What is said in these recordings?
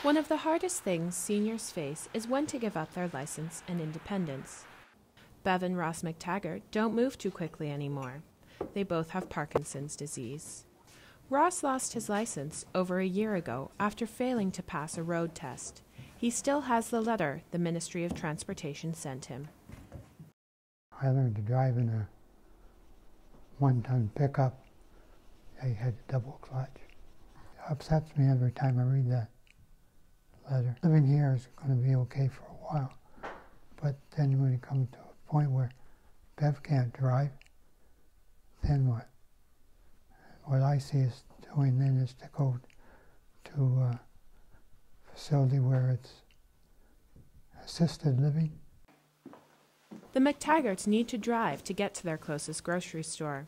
One of the hardest things seniors face is when to give up their license and independence. Bev and Ross McTaggart don't move too quickly anymore. They both have Parkinson's disease. Ross lost his license over a year ago after failing to pass a road test. He still has the letter the Ministry of Transportation sent him. I learned to drive in a one-ton pickup. I had a double clutch. It upsets me every time I read that letter. Living here is going to be okay for a while, but then when it comes to a point where Bev can't drive, then what? What I see us doing then is to go to a facility where it's assisted living. The McTaggarts need to drive to get to their closest grocery store.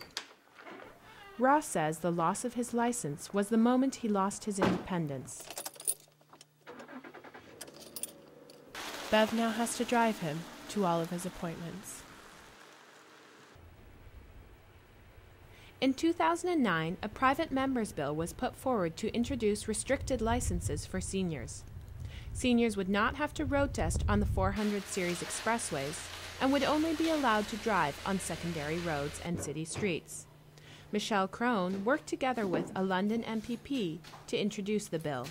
Ross says the loss of his license was the moment he lost his independence. Bev now has to drive him to all of his appointments. In 2009, a private member's bill was put forward to introduce restricted licenses for seniors. Seniors would not have to road test on the 400 series expressways and would only be allowed to drive on secondary roads and city streets. Michelle Crone worked together with a London MPP to introduce the bill.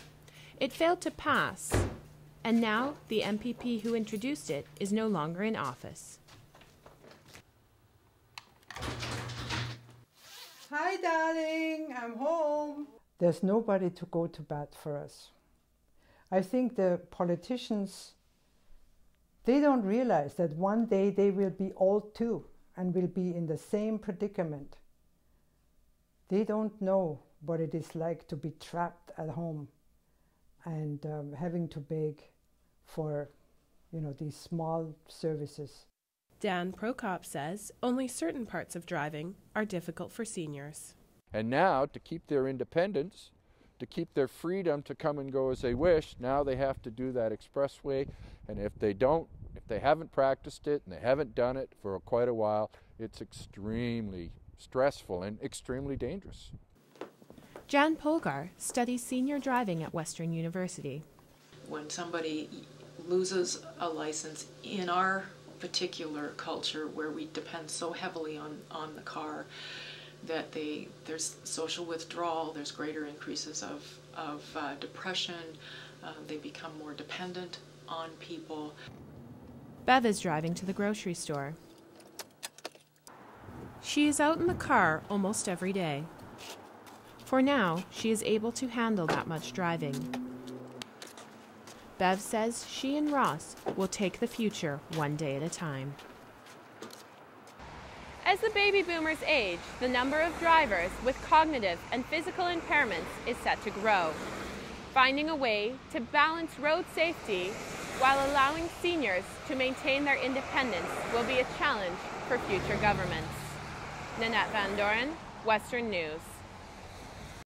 It failed to pass, and now the MPP who introduced it is no longer in office. Hi, darling, I'm home. There's nobody to go to bat for us. I think the politicians, they don't realize that one day they will be old too and will be in the same predicament. They don't know what it is like to be trapped at home and having to beg for, these small services. Dan Prokop says only certain parts of driving are difficult for seniors. And now, to keep their independence, to keep their freedom to come and go as they wish, now they have to do that expressway. And if they haven't practiced it and they haven't done it for quite a while, it's extremely stressful and extremely dangerous. Jan Polgar studies senior driving at Western University. When somebody loses a license in our particular culture where we depend so heavily on the car that there's social withdrawal, there's greater increases of depression, they become more dependent on people. Bev is driving to the grocery store. She is out in the car almost every day. For now, she is able to handle that much driving. Bev says she and Ross will take the future one day at a time. As the baby boomers age, the number of drivers with cognitive and physical impairments is set to grow. Finding a way to balance road safety while allowing seniors to maintain their independence will be a challenge for future governments. Nanette Van Doorn, Western News.